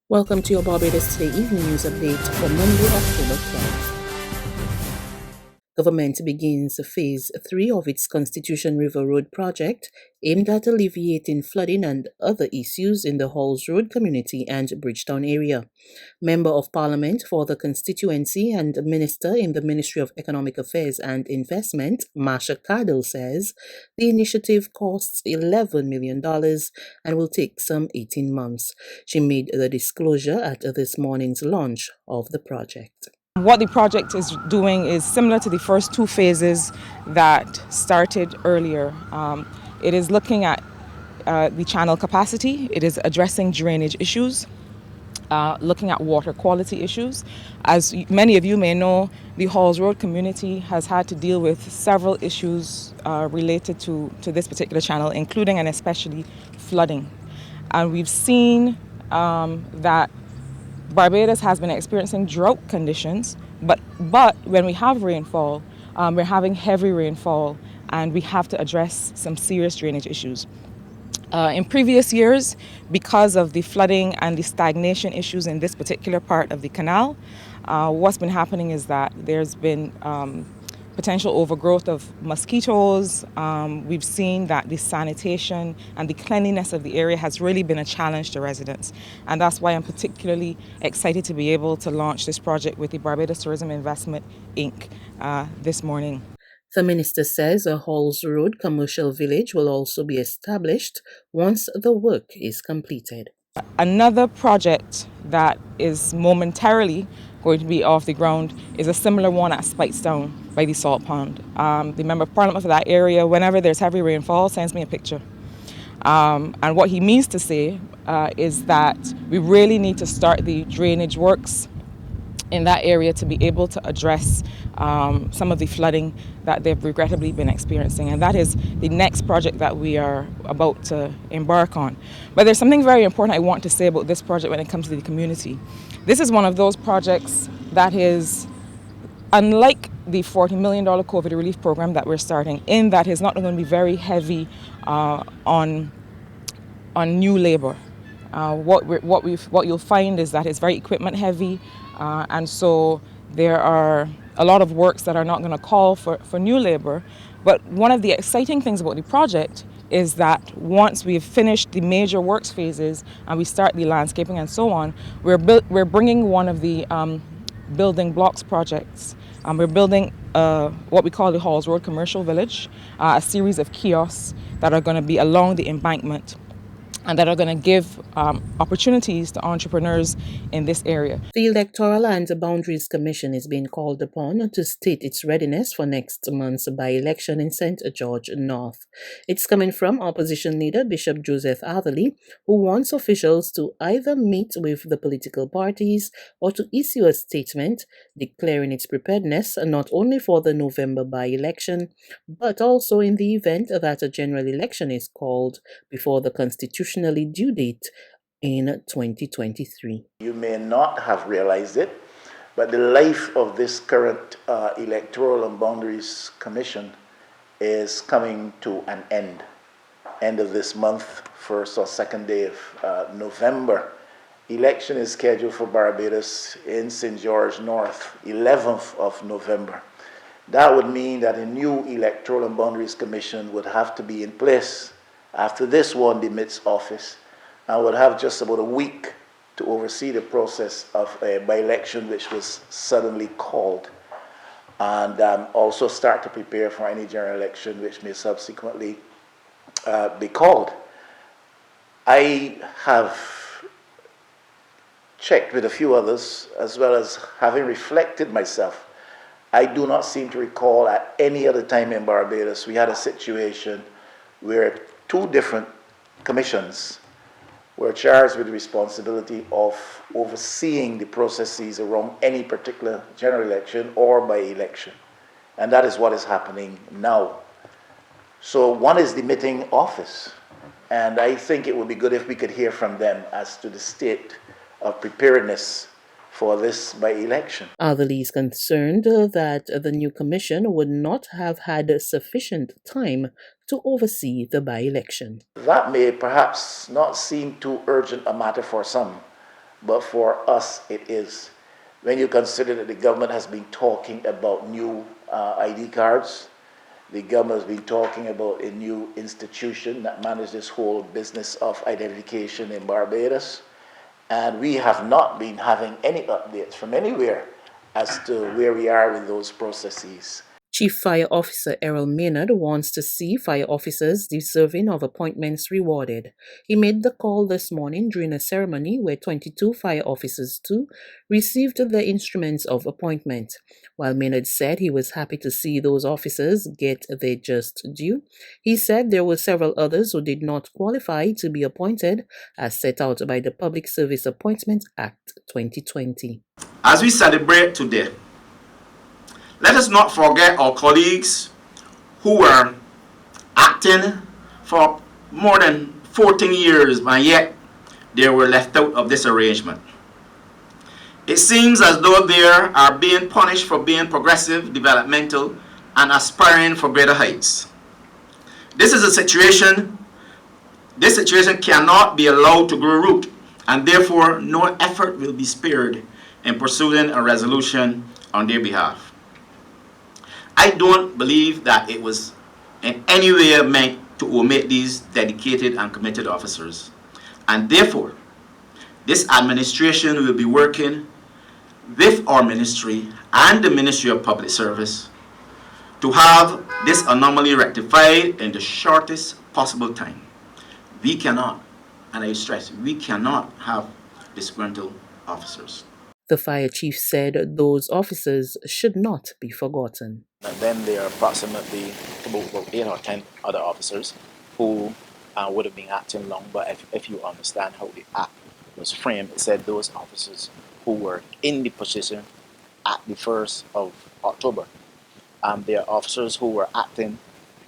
Welcome to your Barbados Today evening news update for Monday, October 12th. Government begins Phase 3 of its Constitution River Road project aimed at alleviating flooding and other issues in the Halls Road community and Bridgetown area. Member of Parliament for the constituency and Minister in the Ministry of Economic Affairs and Investment, Marsha Cardle, says the initiative costs $11 million and will take some 18 months. She made the disclosure at this morning's launch of the project. What the project is doing is similar to the first two phases that started earlier. It is looking at the channel capacity, it is addressing drainage issues, looking at water quality issues. As many of you may know, the Halls Road community has had to deal with several issues related to this particular channel, including and especially flooding. And we've seen that Barbados has been experiencing drought conditions, but when we have rainfall, we're having heavy rainfall, and we have to address some serious drainage issues. In previous years, because of the flooding and the stagnation issues in this particular part of the canal, what's been happening is that there's been potential overgrowth of mosquitoes. We've seen that the sanitation and the cleanliness of the area has really been a challenge to residents. And that's why I'm particularly excited to be able to launch this project with the Barbados Tourism Investment, Inc. This morning. The minister says a Halls Road commercial village will also be established once the work is completed. Another project that is momentarily going to be off the ground is a similar one at Speightstown by the salt pond. The Member of Parliament for that area, whenever there's heavy rainfall, sends me a picture. And what he means to say is that we really need to start the drainage works in that area to be able to address some of the flooding that they've regrettably been experiencing. And that is the next project that we are about to embark on. But there's something very important I want to say about this project when it comes to the community. This is one of those projects that is, unlike the $40 million COVID relief program that we're starting, in that is not going to be very heavy on new labor. What you'll find is that it's very equipment heavy, and so there are a lot of works that are not going to call for new labor. But one of the exciting things about the project is that once we've finished the major works phases and we start the landscaping and so on, we're bringing one of the building blocks projects. We're building what we call the Halls Road Commercial Village, a series of kiosks that are going to be along the embankment and that are going to give opportunities to entrepreneurs in this area. The Electoral and Boundaries Commission is being called upon to state its readiness for next month's by-election in St. George North. It's coming from opposition leader Bishop Joseph Atherley, who wants officials to either meet with the political parties or to issue a statement declaring its preparedness not only for the November by-election, but also in the event that a general election is called before the constitutionally due date in 2023. You may not have realized it, but the life of this current Electoral and Boundaries Commission is coming to an end. End of this month, first or second day of November. Election is scheduled for Barbados in St. George North, 11th of November. That would mean that a new Electoral and Boundaries Commission would have to be in place after this one demits office, and would have just about a week to oversee the process of a by-election which was suddenly called, and also start to prepare for any general election which may subsequently be called. I have checked with a few others, as well as having reflected myself. I do not seem to recall at any other time in Barbados we had a situation where two different commissions were charged with the responsibility of overseeing the processes around any particular general election or by-election. And that is what is happening now. So one is demitting office, and I think it would be good if we could hear from them as to the state of preparedness for this by-election. Atherley is concerned that the new commission would not have had sufficient time to oversee the by-election. That may perhaps not seem too urgent a matter for some, but for us it is. When you consider that the government has been talking about new ID cards, the government has been talking about a new institution that manages this whole business of identification in Barbados, and we have not been having any updates from anywhere as to where we are with those processes. Chief Fire Officer Errol Maynard wants to see fire officers deserving of appointments rewarded. He made the call this morning during a ceremony where 22 fire officers too received their instruments of appointment. While Maynard said he was happy to see those officers get their just due, he said there were several others who did not qualify to be appointed as set out by the Public Service Appointment Act 2020. As we celebrate today, let us not forget our colleagues who were acting for more than 14 years, and yet they were left out of this arrangement. It seems as though they are being punished for being progressive, developmental, and aspiring for greater heights. This situation cannot be allowed to grow root, and therefore no effort will be spared in pursuing a resolution on their behalf. I don't believe that it was in any way meant to omit these dedicated and committed officers. And therefore, this administration will be working with our ministry and the Ministry of Public Service to have this anomaly rectified in the shortest possible time. We cannot, and I stress, we cannot have disgruntled officers. The fire chief said those officers should not be forgotten. And then there are approximately about 8 or 10 other officers who would have been acting long, but if you understand how the act was framed, it said those officers who were in the position at the 1st of October. There are officers who were acting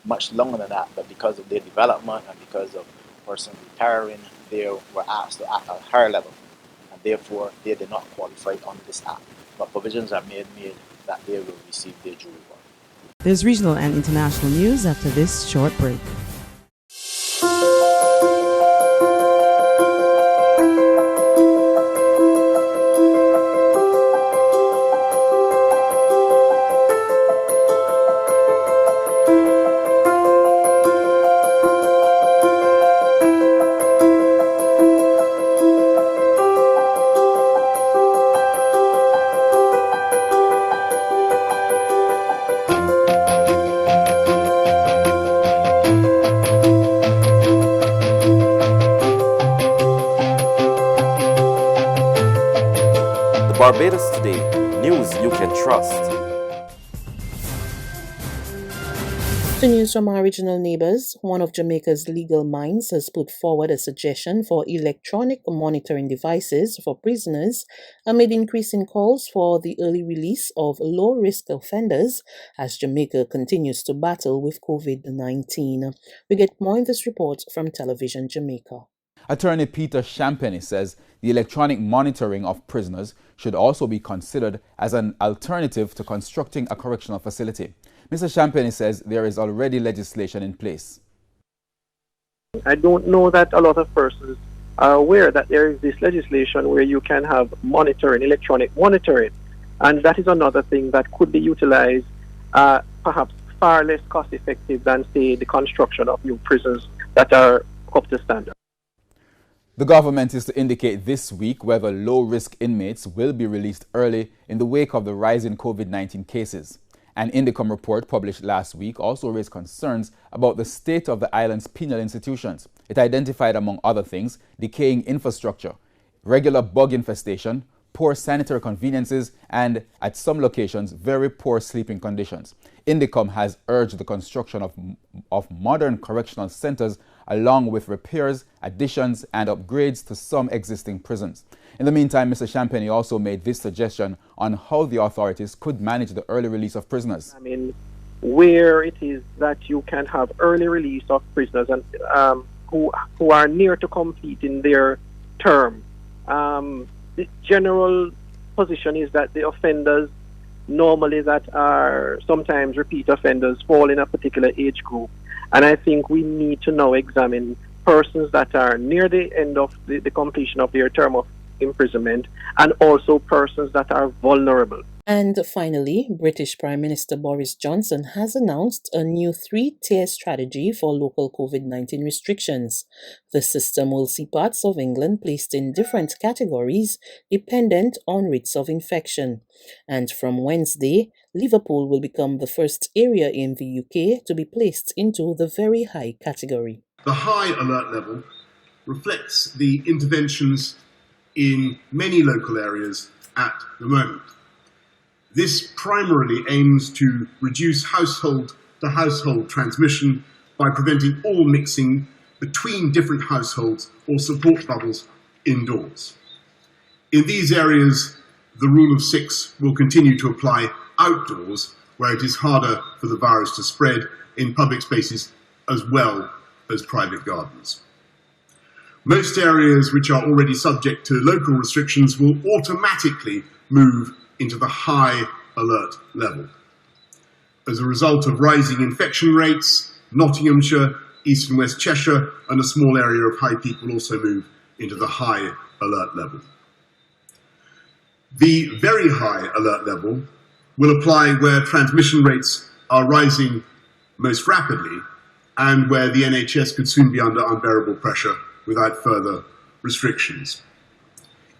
much longer than that, but because of their development and because of the person retiring, they were asked to act at a higher level, and therefore they did not qualify under this act. But provisions are made that they will receive their due reward. There's regional and international news after this short break. Barbados Today, news you can trust. To news from our regional neighbors, one of Jamaica's legal minds has put forward a suggestion for electronic monitoring devices for prisoners amid increasing calls for the early release of low-risk offenders as Jamaica continues to battle with COVID-19. We get more in this report from Television Jamaica. Attorney Peter Champagny says the electronic monitoring of prisoners should also be considered as an alternative to constructing a correctional facility. Mr. Champagny says there is already legislation in place. I don't know that a lot of persons are aware that there is this legislation where you can have monitoring, electronic monitoring, and that is another thing that could be utilized, perhaps far less cost effective than, say, the construction of new prisons that are up to standard. The government is to indicate this week whether low-risk inmates will be released early in the wake of the rise in COVID-19 cases. An Indicom report published last week also raised concerns about the state of the island's penal institutions. It identified, among other things, decaying infrastructure, regular bug infestation, poor sanitary conveniences, and, at some locations, very poor sleeping conditions. Indicom has urged the construction of modern correctional centers along with repairs, additions, and upgrades to some existing prisons. In the meantime, Mr. Champagny also made this suggestion on how the authorities could manage the early release of prisoners. I mean, where it is that you can have early release of prisoners and who are near to completing their term. The general position is that the offenders normally that are sometimes repeat offenders fall in a particular age group. And I think we need to now examine persons that are near the end of the completion of their term of imprisonment, and also persons that are vulnerable. And finally, British Prime Minister Boris Johnson has announced a new 3-tier strategy for local COVID-19 restrictions. The system will see parts of England placed in different categories dependent on rates of infection. And from Wednesday, Liverpool will become the first area in the UK to be placed into the very high category. The high alert level reflects the interventions in many local areas at the moment. This primarily aims to reduce household-to-household transmission by preventing all mixing between different households or support bubbles indoors. In these areas, the rule of 6 will continue to apply outdoors, where it is harder for the virus to spread, in public spaces as well as private gardens. Most areas which are already subject to local restrictions will automatically move into the high alert level. As a result of rising infection rates, Nottinghamshire, East and West Cheshire, and a small area of High Peak will also move into the high alert level. The very high alert level will apply where transmission rates are rising most rapidly and where the NHS could soon be under unbearable pressure without further restrictions.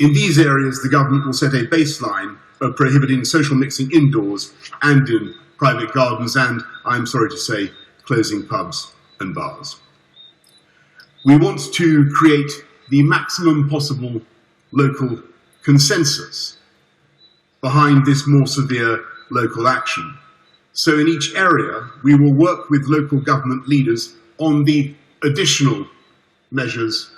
In these areas, the government will set a baseline of prohibiting social mixing indoors and in private gardens and, I'm sorry to say, closing pubs and bars. We want to create the maximum possible local consensus behind this more severe local action. So in each area, we will work with local government leaders on the additional measures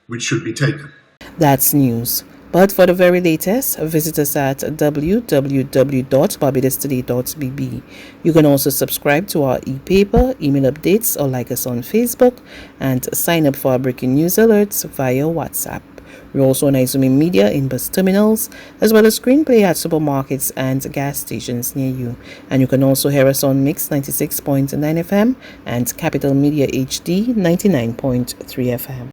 which should be taken. That's news. But for the very latest, visit us at www.barbadostoday.bb. You can also subscribe to our e-paper, email updates, or like us on Facebook, and sign up for our breaking news alerts via WhatsApp. We're also on Izumi Media in bus terminals, as well as screenplay at supermarkets and gas stations near you. And you can also hear us on Mix 96.9 FM and Capital Media HD 99.3 FM.